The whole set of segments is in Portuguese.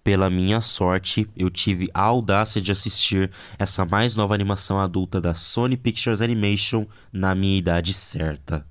pela minha sorte, eu tive a audácia de assistir essa mais nova animação adulta da Sony Pictures Animation na minha idade certa.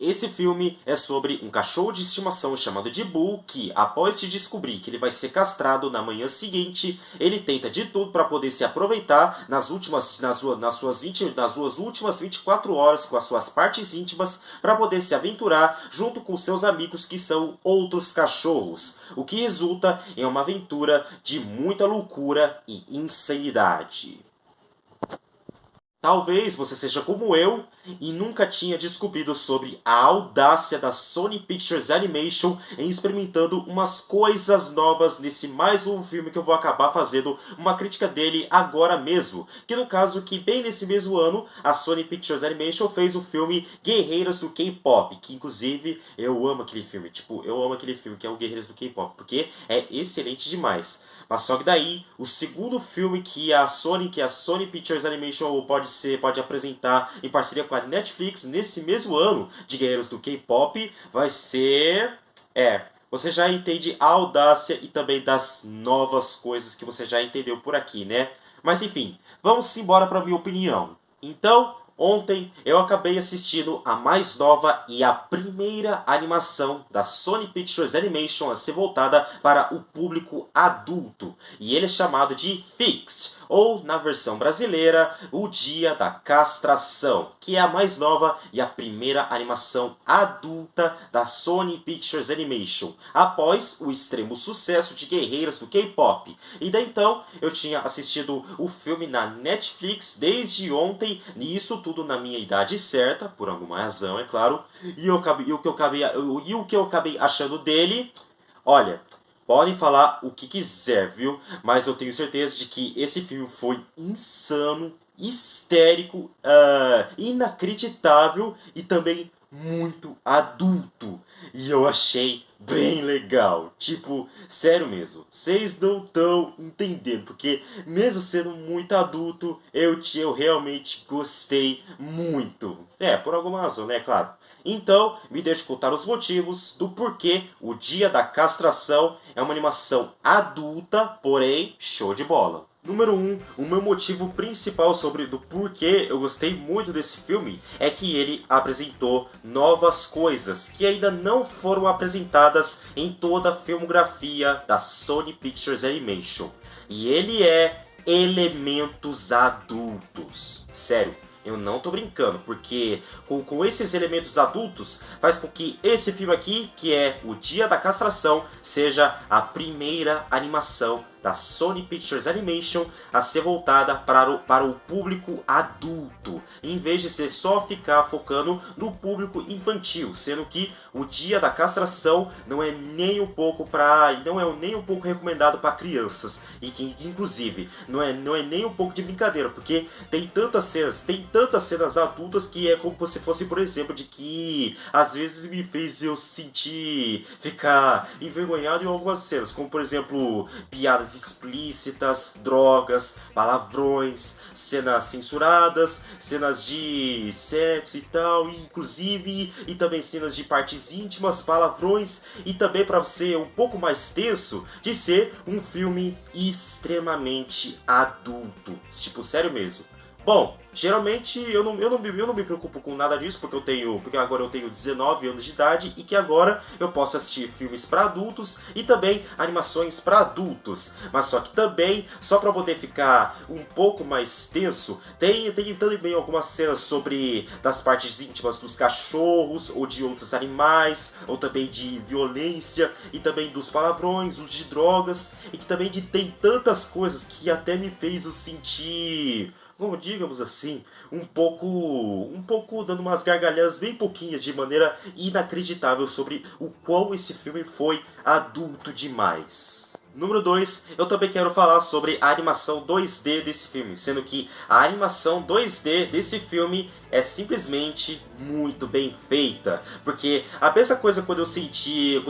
Esse filme é sobre um cachorro de estimação chamado de Boo que, após de descobrir que ele vai ser castrado na manhã seguinte, ele tenta de tudo para poder se aproveitar nas suas últimas 24 horas com as suas partes íntimas para poder se aventurar junto com seus amigos que são outros cachorros, o que resulta em uma aventura de muita loucura e insanidade. Talvez você seja como eu e nunca tinha descobrido sobre a audácia da Sony Pictures Animation em experimentando umas coisas novas nesse mais novo filme que eu vou acabar fazendo uma crítica dele agora mesmo. Que no caso, que bem nesse mesmo ano, a Sony Pictures Animation fez o filme Guerreiras do K-Pop, que inclusive eu amo aquele filme, eu amo aquele filme que é o Guerreiras do K-Pop, porque é excelente demais. Mas só que daí, o segundo filme que a Sony Pictures Animation pode apresentar em parceria com a Netflix nesse mesmo ano de Guerreiros do K-Pop vai ser... você já entende a audácia e também das novas coisas que você já entendeu por aqui, né? Mas enfim, vamos embora para a minha opinião. Então, ontem eu acabei assistindo a mais nova e a primeira animação da Sony Pictures Animation a ser voltada para o público adulto. E ele é chamado de Fixed, ou na versão brasileira, O Dia da Castração, que é a mais nova e a primeira animação adulta da Sony Pictures Animation, após o extremo sucesso de Guerreiras do K-Pop. E daí então, eu tinha assistido o filme na Netflix desde ontem, e isso tudo na minha idade certa, por alguma razão, é claro. E o que eu acabei achando dele, olha, podem falar o que quiser, viu? Mas eu tenho certeza de que esse filme foi insano, histérico, inacreditável e também muito adulto. E eu achei bem legal. Tipo, sério mesmo, vocês não estão entendendo, porque mesmo sendo muito adulto, eu realmente gostei muito. Por alguma razão, né, claro. Então, me deixe contar os motivos do porquê O Dia da Castração é uma animação adulta, porém show de bola. Número 1, o meu motivo principal do porquê eu gostei muito desse filme é que ele apresentou novas coisas que ainda não foram apresentadas em toda a filmografia da Sony Pictures Animation. E ele é elementos adultos. Sério. Eu não tô brincando, porque com esses elementos adultos faz com que esse filme aqui, que é O Dia da Castração, seja a primeira animação da Sony Pictures Animation a ser voltada para o público adulto, em vez de ser só ficar focando no público infantil, sendo que O Dia da Castração não é nem um pouco recomendado para crianças, e que inclusive não é nem um pouco de brincadeira, porque tem tantas cenas adultas que é como se fosse, por exemplo, de que às vezes me fez eu ficar envergonhado em algumas cenas, como por exemplo piadas explícitas, drogas, palavrões, cenas censuradas, cenas de sexo e tal, e também cenas de partes íntimas, palavrões, e também para ser um pouco mais tenso, de ser um filme extremamente adulto, tipo, sério mesmo. Bom, Geralmente eu não me preocupo com nada disso, porque agora eu tenho 19 anos de idade e que agora eu posso assistir filmes para adultos e também animações para adultos. Mas só que também, só para poder ficar um pouco mais tenso, tem também algumas cenas sobre das partes íntimas dos cachorros ou de outros animais, ou também de violência e também dos palavrões, os de drogas, e que também tem tantas coisas que até me fez eu sentir, como digamos assim, um pouco dando umas gargalhadas bem pouquinhas de maneira inacreditável sobre o quão esse filme foi adulto demais. Número 2, eu também quero falar sobre a animação 2D desse filme, sendo que a animação 2D desse filme é simplesmente muito bem feita, porque a mesma coisa quando eu senti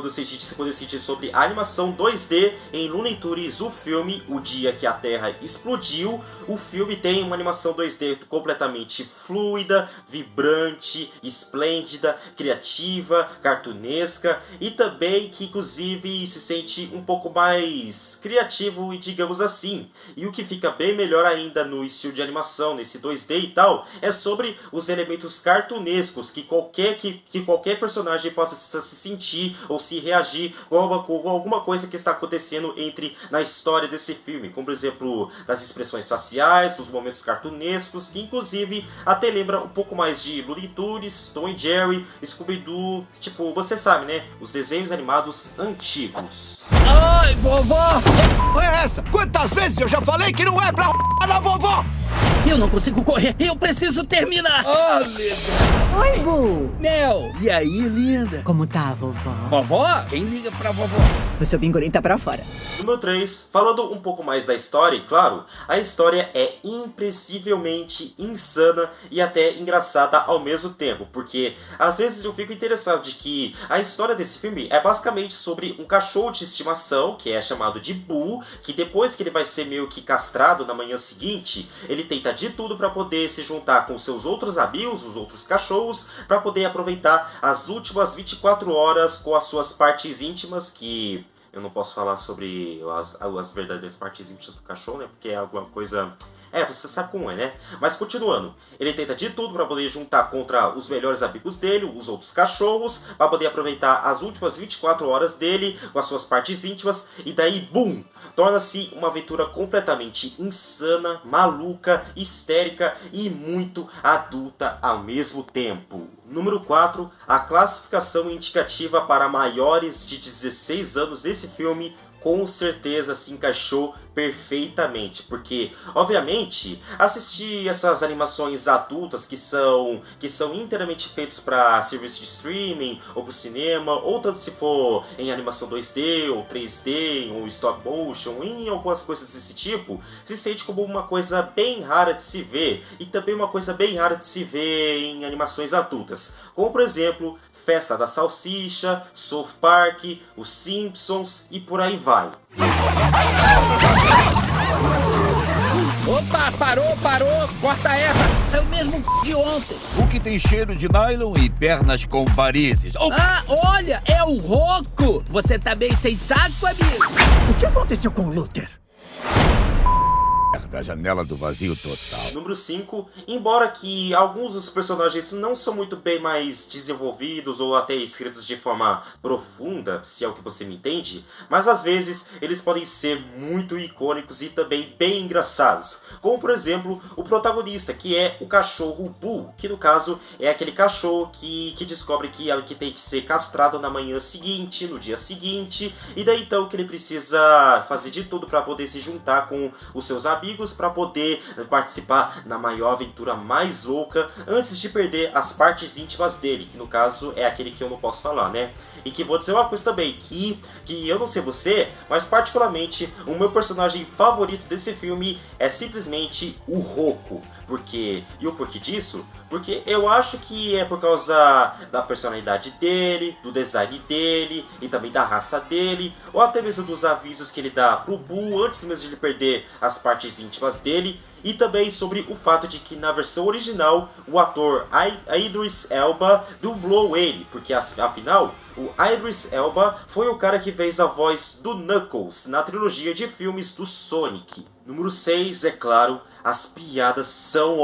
sobre a animação 2D em Looney Tunes, o filme O Dia que a Terra Explodiu. O filme tem uma animação 2D completamente fluida, vibrante, esplêndida, criativa, cartunesca e também que inclusive se sente um pouco mais criativo e digamos assim. E o que fica bem melhor ainda no estilo de animação, nesse 2D e tal, é sobre os elementos cartunescos que qualquer personagem possa se sentir ou se reagir com alguma coisa que está acontecendo na história desse filme, como por exemplo das expressões faciais, dos momentos cartunescos, que inclusive até lembra um pouco mais de Looney Tunes, Tom e Jerry, Scooby-Doo, tipo, você sabe, né, os desenhos animados antigos. Ai, vovó! É essa? Quantas vezes eu já falei que não é pra na vovó? Eu não consigo correr, eu preciso terminar! Oh, meu Deus! Oi, Bu! Nel! E aí, linda? Como tá, vovó? Vovó? Quem liga pra vovó? O seu bingolim tá pra fora. Número 3, falando um pouco mais da história, e claro, a história é impressivelmente insana e até engraçada ao mesmo tempo, porque às vezes eu fico interessado de que a história desse filme é basicamente sobre um cachorro de estimação, que é chamado de Boo, que depois que ele vai ser meio que castrado na manhã seguinte, ele tenta de tudo para poder se juntar com seus outros amigos, os outros cachorros, para poder aproveitar as últimas 24 horas com as suas partes íntimas, que eu não posso falar sobre as verdadeiras partes íntimas do cachorro, né? Porque é alguma coisa... você sabe como é, né? Mas continuando, ele tenta de tudo para poder juntar contra os melhores amigos dele, os outros cachorros, para poder aproveitar as últimas 24 horas dele com as suas partes íntimas, e daí, BUM! Torna-se uma aventura completamente insana, maluca, histérica e muito adulta ao mesmo tempo. Número 4, a classificação indicativa para maiores de 16 anos desse filme com certeza se encaixou perfeitamente, porque obviamente assistir essas animações adultas que são inteiramente feitos para serviço de streaming ou para o cinema, ou tanto se for em animação 2D ou 3D ou stop motion, em algumas coisas desse tipo, se sente como uma coisa bem rara de se ver, e também uma coisa bem rara de se ver em animações adultas, como por exemplo Festa da Salsicha, South Park, Os Simpsons e por aí vai. Opa, parou, corta essa! É o mesmo de ontem. O que tem cheiro de nylon e pernas com varizes. Oh. Ah, olha, é o Rocco! Você tá bem sem saco, amigo? O que aconteceu com o Luther? Da janela do vazio total. Número 5, embora que alguns dos personagens não são muito bem mais desenvolvidos ou até escritos de forma profunda, se é o que você me entende, mas às vezes eles podem ser muito icônicos e também bem engraçados, como por exemplo o protagonista, que é o cachorro Boo, que no caso é aquele cachorro que descobre que tem que ser castrado na manhã seguinte, no dia seguinte, e daí então que ele precisa fazer de tudo para poder se juntar com os seus amigos para poder participar na maior aventura mais louca antes de perder as partes íntimas dele, que no caso é aquele que eu não posso falar, né? E que vou dizer uma coisa também, que eu não sei você, mas particularmente o meu personagem favorito desse filme é simplesmente o Rocco. E o porquê disso? Porque eu acho que é por causa da personalidade dele, do design dele e também da raça dele, ou até mesmo dos avisos que ele dá pro Boo antes mesmo de ele perder as partes íntimas dele, e também sobre o fato de que na versão original o ator Idris Elba dublou ele, porque afinal o Idris Elba foi o cara que fez a voz do Knuckles na trilogia de filmes do Sonic. Número 6, é claro, as piadas são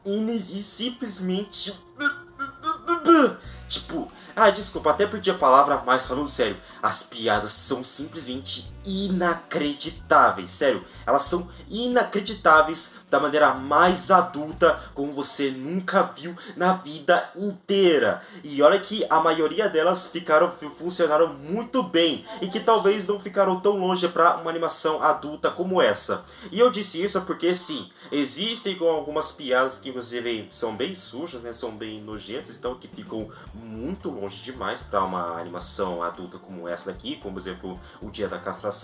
e simplesmente... Tipo, desculpa, até perdi a palavra, mas falando sério, as piadas são simplesmente inacreditáveis, sério, elas são inacreditáveis da maneira mais adulta como você nunca viu na vida inteira. E olha que a maioria delas funcionaram muito bem e que talvez não ficaram tão longe para uma animação adulta como essa. E eu disse isso porque sim, existem algumas piadas que inclusive são bem sujas, né, são bem nojentas, então que ficam muito longe demais para uma animação adulta como essa daqui, como por exemplo o Dia da Castração.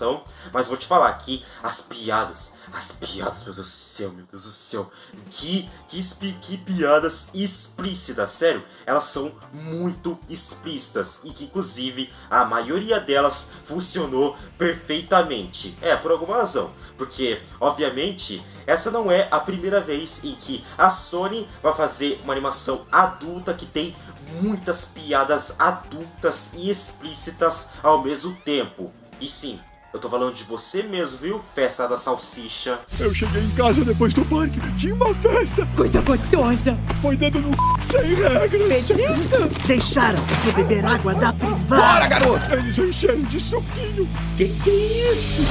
Mas vou te falar que as piadas, meu Deus do céu, que piadas explícitas, sério, elas são muito explícitas e que inclusive a maioria delas funcionou perfeitamente. Por alguma razão, porque obviamente essa não é a primeira vez em que a Sony vai fazer uma animação adulta que tem muitas piadas adultas e explícitas ao mesmo tempo. E sim, eu tô falando de você mesmo, viu? Festa da Salsicha. Eu cheguei em casa depois do parque, tinha uma festa. Coisa gostosa. Foi dando no sem regras. Petisco? Deixaram você beber água da privada. Bora, garoto! Eles encheram de suquinho. Que é isso?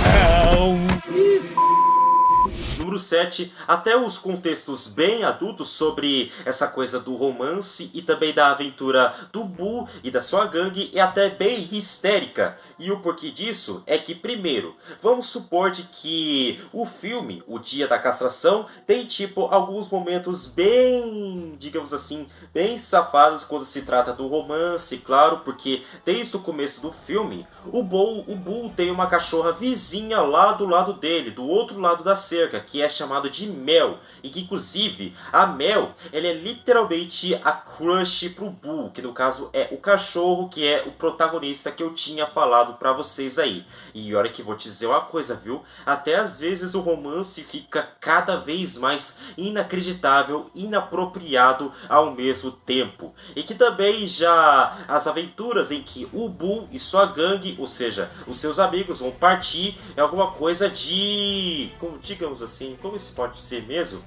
Número 7, até os contextos bem adultos sobre essa coisa do romance e também da aventura do Boo e da sua gangue é até bem histérica. E o porquê disso é que, primeiro, vamos supor de que o filme, O Dia da Castração, tem tipo alguns momentos bem, digamos assim, bem safados quando se trata do romance, claro, porque desde o começo do filme, o Boo tem uma cachorra vizinha lá do lado dele, do outro lado da cerca, que é chamado de Mel, e que inclusive a Mel, ela é literalmente a crush pro Boo, que no caso é o cachorro que é o protagonista que eu tinha falado pra vocês aí. E olha que vou te dizer uma coisa, viu? Até às vezes o romance fica cada vez mais inacreditável, inapropriado ao mesmo tempo. E que também já as aventuras em que o Boo e sua gangue, ou seja, os seus amigos vão partir, é alguma coisa de... digamos assim, como isso pode ser mesmo?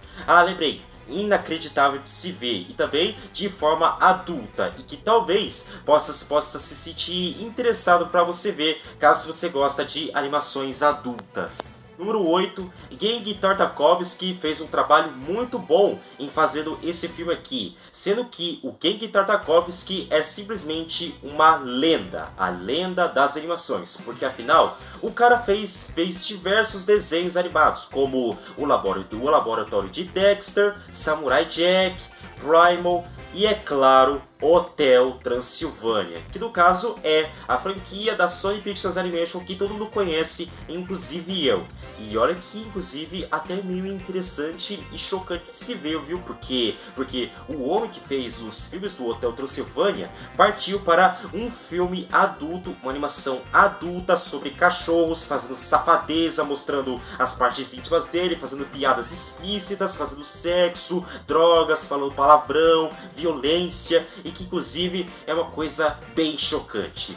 Lembrei. Inacreditável de se ver e também de forma adulta e que talvez possa se sentir interessado para você ver caso você gosta de animações adultas. Número 8, Gengi Tartakovsky fez um trabalho muito bom em fazendo esse filme aqui, sendo que o Gengi Tartakovsky é simplesmente uma lenda, a lenda das animações, porque afinal o cara fez diversos desenhos animados, como o Laboratório de Dexter, Samurai Jack, Primal e, é claro, Hotel Transilvânia, que no caso é a franquia da Sony Pictures Animation que todo mundo conhece, inclusive eu. E olha que, inclusive, até meio interessante e chocante de se ver, viu? Porque o homem que fez os filmes do Hotel Transilvânia partiu para um filme adulto, uma animação adulta sobre cachorros, fazendo safadeza, mostrando as partes íntimas dele, fazendo piadas explícitas, fazendo sexo, drogas, falando palavrão, violência, e que inclusive é uma coisa bem chocante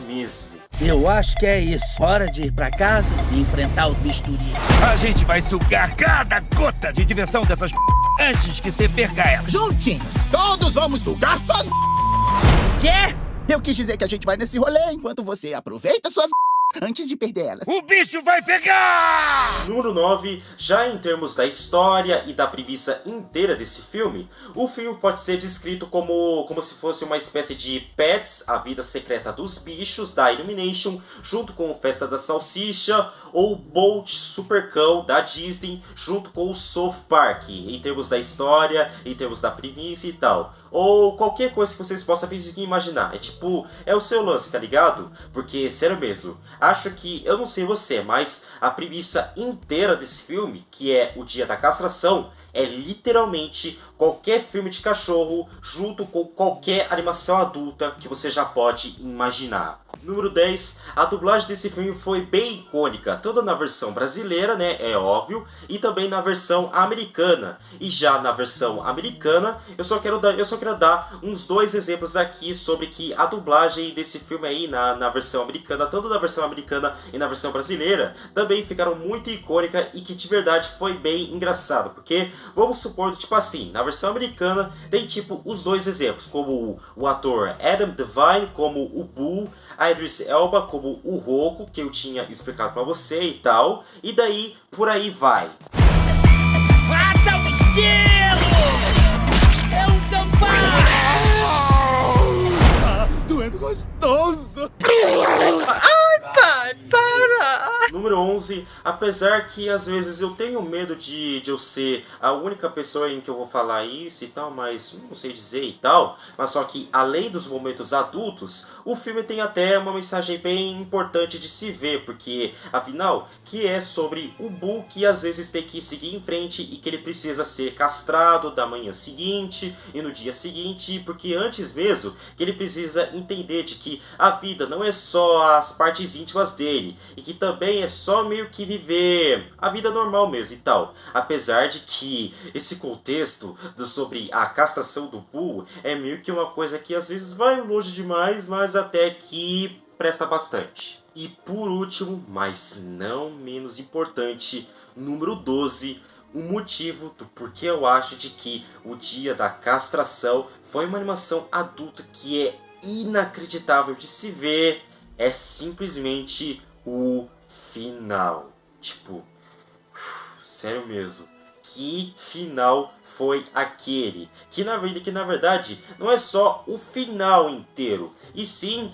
mesmo. Eu acho que é isso. Hora de ir pra casa e enfrentar o bisturi. A gente vai sugar cada gota de diversão dessas antes que você perca ela. Juntinhos, todos vamos sugar suas Quê? Eu quis dizer que a gente vai nesse rolê enquanto você aproveita suas antes de perder elas. O bicho vai pegar! Número 9, já em termos da história e da premissa inteira desse filme, o filme pode ser descrito como se fosse uma espécie de Pets, a vida secreta dos bichos, da Illumination, junto com Festa da Salsicha, ou Bolt Supercão, da Disney, junto com o South Park, em termos da história, em termos da premissa e tal. Ou qualquer coisa que vocês possam imaginar. É o seu lance, tá ligado? Porque, sério mesmo, acho que, eu não sei você, mas a premissa inteira desse filme, que é O Dia da Castração, é literalmente qualquer filme de cachorro junto com qualquer animação adulta que você já pode imaginar. Número 10, a dublagem desse filme foi bem icônica, tanto na versão brasileira, né, é óbvio, e também na versão americana. E já na versão americana, eu só quero dar uns 2 exemplos aqui sobre que a dublagem desse filme aí na versão americana, tanto na versão americana e na versão brasileira, também ficaram muito icônica e que de verdade foi bem engraçado, porque vamos supor, tipo assim, na versão americana tem tipo os 2 exemplos, como o ator Adam Devine como o Boo, a Idris Elba como o Roku, que eu tinha explicado pra você e tal, e daí por aí vai. Mata o esquilo! É um gambá! Doendo gostoso! Pai, para! Número 11, apesar que às vezes eu tenho medo de eu ser a única pessoa em que eu vou falar isso e tal, mas não sei dizer e tal, mas só que além dos momentos adultos, o filme tem até uma mensagem bem importante de se ver, porque afinal, que é sobre o Boo que às vezes tem que seguir em frente e que ele precisa ser castrado da manhã seguinte e no dia seguinte, porque antes mesmo que ele precisa entender de que a vida não é só as partes íntimas dele, e que também é só meio que viver a vida normal mesmo e tal. Apesar de que esse contexto sobre a castração do Boo é meio que uma coisa que às vezes vai longe demais, mas até que presta bastante. E por último, mas não menos importante, número 12, o motivo do porquê eu acho de que o Dia da Castração foi uma animação adulta que é inacreditável de se ver, é simplesmente o final. Tipo, sério mesmo. Que final foi aquele? Que na verdade não é só o final inteiro, e sim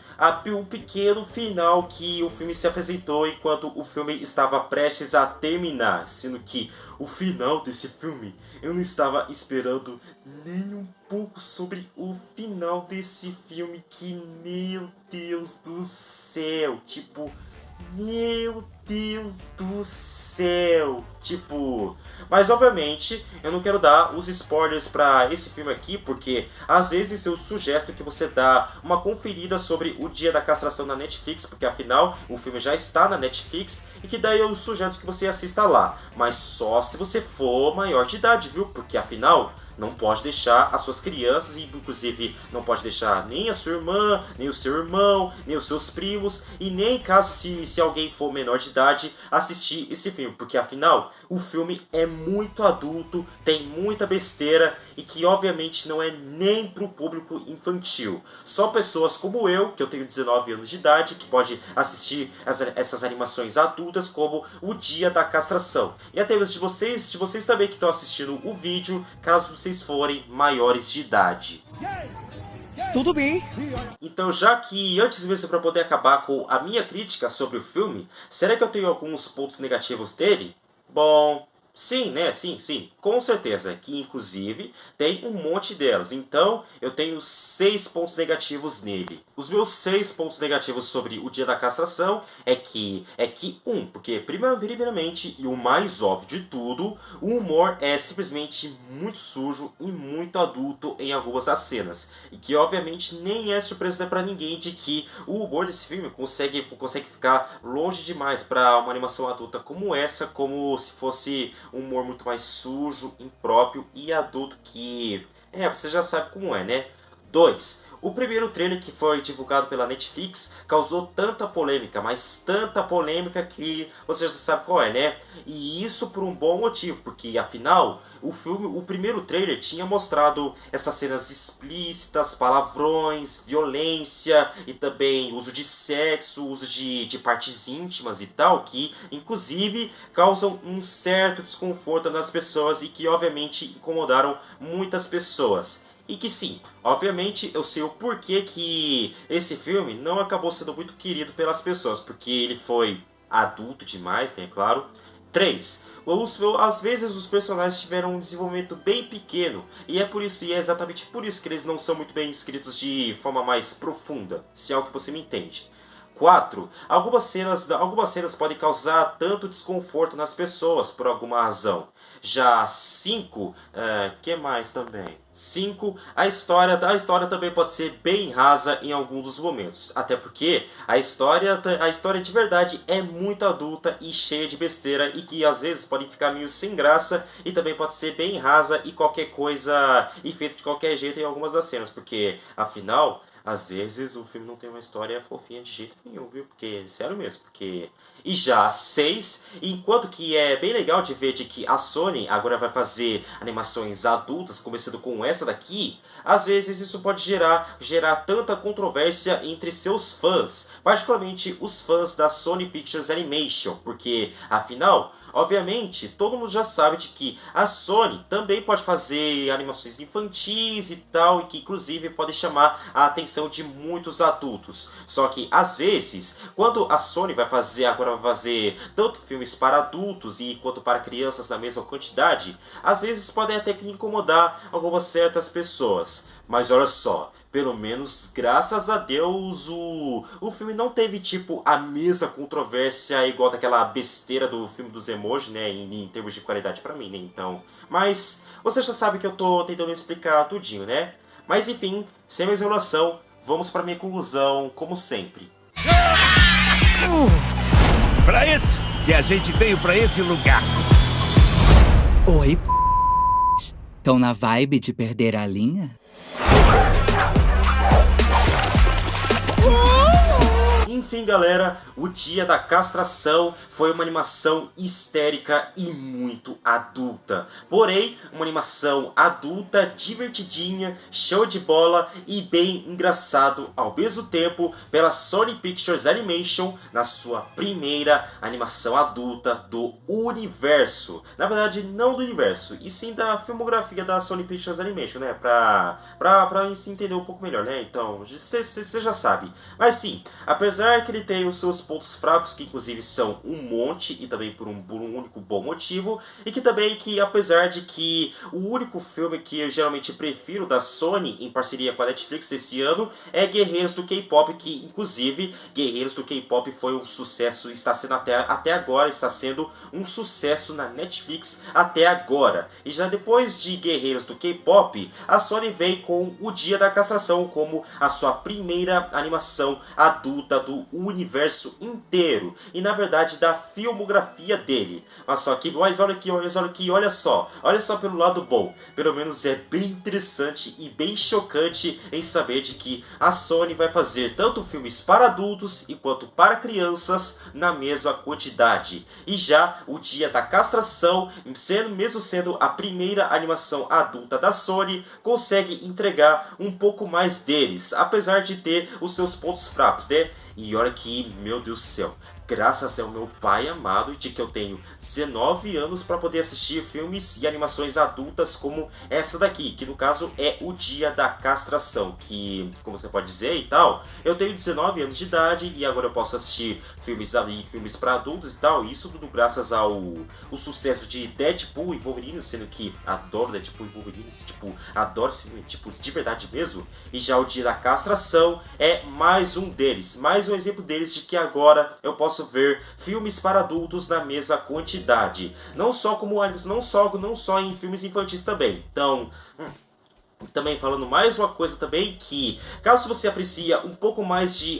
o pequeno final que o filme se apresentou enquanto o filme estava prestes a terminar. Sendo que o final desse filme eu não estava esperando nem um pouco sobre o final desse filme. Que, meu Deus do céu, tipo, meu Deus do céu, tipo... Mas obviamente eu não quero dar os spoilers pra esse filme aqui, porque às vezes eu sugiro que você dá uma conferida sobre o Dia da Castração na Netflix, porque afinal o filme já está na Netflix, e que daí eu sugiro que você assista lá, mas só se você for maior de idade, viu? Porque afinal não pode deixar as suas crianças, e inclusive não pode deixar nem a sua irmã, nem o seu irmão, nem os seus primos, e nem caso se alguém for menor de idade assistir esse filme, porque afinal o filme é muito adulto, tem muita besteira, e que obviamente não é nem pro público infantil. Só pessoas como eu, que eu tenho 19 anos de idade, que pode assistir essas animações adultas como o Dia da Castração. E até mesmo de vocês também que estão assistindo o vídeo, caso vocês forem maiores de idade. Tudo bem. Então, já que antes mesmo para poder acabar com a minha crítica sobre o filme, será que eu tenho alguns pontos negativos dele? Bom, sim, né? Sim, com certeza, que inclusive tem um monte delas. Então, eu tenho 6 pontos negativos nele. Os meus 6 pontos negativos sobre o Dia da Castração é que porque primeiramente, e o mais óbvio de tudo, o humor é simplesmente muito sujo e muito adulto em algumas das cenas. E que obviamente nem é surpresa para ninguém de que o humor desse filme consegue ficar longe demais para uma animação adulta como essa, como se fosse um humor muito mais sujo, impróprio e adulto que... você já sabe como é, né? 2. O primeiro trailer que foi divulgado pela Netflix causou tanta polêmica, mas tanta polêmica que você já sabe qual é, né? E isso por um bom motivo, porque afinal o primeiro trailer tinha mostrado essas cenas explícitas, palavrões, violência e também uso de sexo, uso de partes íntimas e tal, que inclusive causam um certo desconforto nas pessoas e que obviamente incomodaram muitas pessoas. E que sim, obviamente eu sei o porquê que esse filme não acabou sendo muito querido pelas pessoas, porque ele foi adulto demais, né, claro. 3. Às vezes os personagens tiveram um desenvolvimento bem pequeno, e é exatamente por isso que eles não são muito bem escritos de forma mais profunda, se é o que você me entende. 4. Algumas cenas podem causar tanto desconforto nas pessoas por alguma razão. Já 5, que mais também? 5, a história também pode ser bem rasa em alguns dos momentos. Até porque a história de verdade é muito adulta e cheia de besteira e que às vezes pode ficar meio sem graça e também pode ser bem rasa e qualquer coisa e feito de qualquer jeito em algumas das cenas. Porque, afinal, às vezes o filme não tem uma história fofinha de jeito nenhum, viu? Porque, sério mesmo, porque... E já 6, enquanto que é bem legal de ver de que a Sony agora vai fazer animações adultas, começando com essa daqui, às vezes isso pode gerar tanta controvérsia entre seus fãs, particularmente os fãs da Sony Pictures Animation, porque, afinal... Obviamente, todo mundo já sabe de que a Sony também pode fazer animações infantis e tal, e que inclusive pode chamar a atenção de muitos adultos. Só que às vezes, quando a Sony vai fazer tanto filmes para adultos e quanto para crianças na mesma quantidade, às vezes podem até que incomodar algumas certas pessoas. Mas olha só, pelo menos, graças a Deus, o filme não teve, tipo, a mesma controvérsia igual daquela besteira do filme dos emojis, né, em termos de qualidade pra mim, né, então... Mas, você já sabe que eu tô tentando explicar tudinho, né? Mas, enfim, sem mais enrolação, vamos pra minha conclusão, como sempre. Pra isso que a gente veio pra esse lugar. Oi, tão na vibe de perder a linha? Enfim, galera, o Dia da Castração foi uma animação histérica e muito adulta. Porém, uma animação adulta, divertidinha, show de bola e bem engraçado ao mesmo tempo pela Sony Pictures Animation na sua primeira animação adulta do universo. Na verdade, não do universo, e sim da filmografia da Sony Pictures Animation, né? Pra se entender um pouco melhor, né? Então, você já sabe. Mas sim, apesar que ele tem os seus pontos fracos, que inclusive são um monte, e também por um único bom motivo, e que também que apesar de que o único filme que eu geralmente prefiro da Sony, em parceria com a Netflix desse ano, é Guerreiros do K-Pop, que inclusive Guerreiros do K-Pop foi um sucesso, está sendo até agora, está sendo um sucesso na Netflix até agora. E já depois de Guerreiros do K-Pop, a Sony veio com o Dia da Castração como a sua primeira animação adulta do universo inteiro e na verdade da filmografia dele. Mas olha só pelo lado bom. Pelo menos é bem interessante e bem chocante em saber de que a Sony vai fazer tanto filmes para adultos quanto para crianças na mesma quantidade. E já o Dia da Castração, mesmo sendo a primeira animação adulta da Sony, consegue entregar um pouco mais deles, apesar de ter os seus pontos fracos, né? E olha que, meu Deus do céu, graças ao meu pai amado, de que eu tenho 19 anos para poder assistir filmes e animações adultas como essa daqui, que no caso é o Dia da Castração, que, como você pode dizer e tal, eu tenho 19 anos de idade e agora eu posso assistir filmes para adultos e tal, isso tudo graças ao sucesso de Deadpool e Wolverine, sendo que adoro Deadpool e Wolverine, tipo, adoro esse filme, tipo, de verdade mesmo. E já o Dia da Castração é mais um deles, mais um exemplo deles de que agora eu posso ver filmes para adultos na mesma quantidade, não só em filmes infantis também. Então, também falando mais uma coisa também, que caso você aprecia um pouco mais de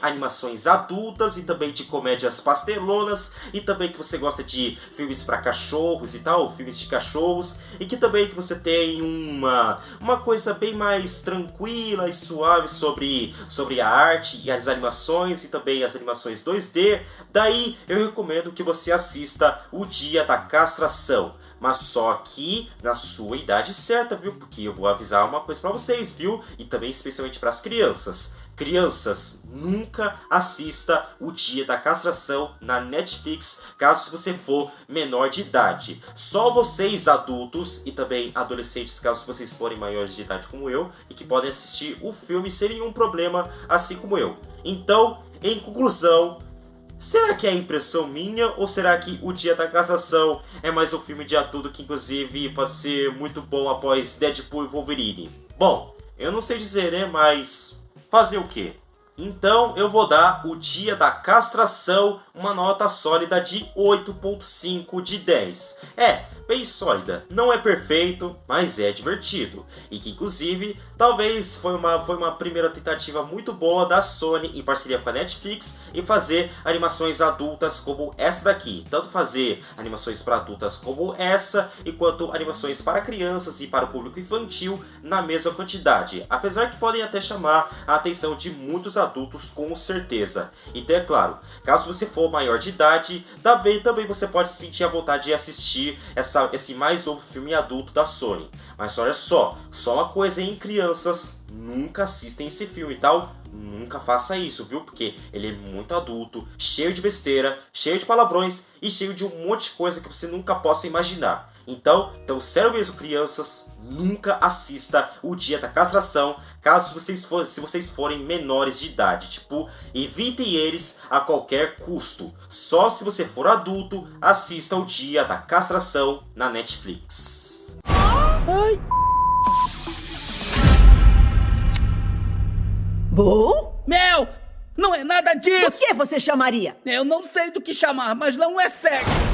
animações adultas e também de comédias pastelonas, e também que você gosta de filmes para cachorros e tal, filmes de cachorros, e que também que você tem uma coisa bem mais tranquila e suave sobre a arte e as animações e também as animações 2D, daí eu recomendo que você assista o Dia da Castração. Mas só que na sua idade certa, viu? Porque eu vou avisar uma coisa pra vocês, viu? E também especialmente para as crianças. Crianças, nunca assista o Dia da Castração na Netflix, caso você for menor de idade. Só vocês adultos e também adolescentes, caso vocês forem maiores de idade como eu, e que podem assistir o filme sem nenhum problema, assim como eu. Então, em conclusão, será que é impressão minha ou será que o Dia da Castração é mais um filme de adulto que inclusive pode ser muito bom após Deadpool e Wolverine? Bom, eu não sei dizer, né, mas fazer o quê? Então eu vou dar O Dia da Castração uma nota sólida de 8,5 de 10. Bem sólida. Não é perfeito, mas é divertido. E que inclusive, talvez foi uma primeira tentativa muito boa da Sony, em parceria com a Netflix, em fazer animações adultas como essa daqui. Tanto fazer animações para adultas como essa, enquanto animações para crianças e para o público infantil na mesma quantidade. Apesar que podem até chamar a atenção de muitos adultos, com certeza. Então é claro, caso você for maior de idade, também você pode sentir a vontade de assistir esse mais novo filme adulto da Sony. Mas olha só uma coisa, hein, crianças, nunca assistem esse filme, tal. Nunca faça isso, viu? Porque ele é muito adulto, cheio de besteira, cheio de palavrões e cheio de um monte de coisa que você nunca possa imaginar. Então, sério mesmo, crianças, nunca assista O Dia da Castração, se vocês forem menores de idade. Tipo, evitem eles a qualquer custo. Só se você for adulto, assista O Dia da Castração na Netflix. Ai. Bom? Mel, não é nada O disso. que você chamaria? Eu não sei do que chamar, mas não é sexo.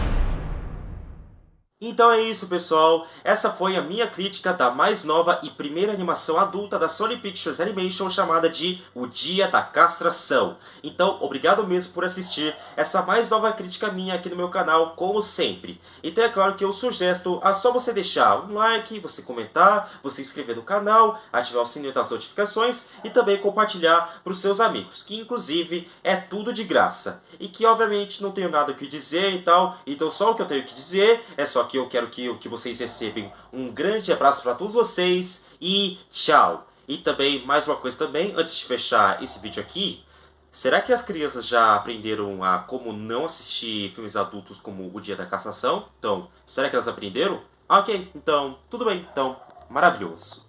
Então é isso, pessoal. Essa foi a minha crítica da mais nova e primeira animação adulta da Sony Pictures Animation, chamada de O Dia da Castração. Então, obrigado mesmo por assistir essa mais nova crítica minha aqui no meu canal, como sempre. Então é claro que eu sugiro a só você deixar um like, você comentar, você inscrever no canal, ativar o sininho das notificações e também compartilhar para os seus amigos, que inclusive é tudo de graça. E que obviamente não tenho nada o que dizer e tal, então só o que eu tenho que dizer é só que eu quero que vocês recebam um grande abraço para todos vocês e tchau. E também, mais uma coisa também, antes de fechar esse vídeo aqui, será que as crianças já aprenderam a como não assistir filmes adultos como O Dia da Castração? Então, será que elas aprenderam? Ok, então, tudo bem, então, maravilhoso.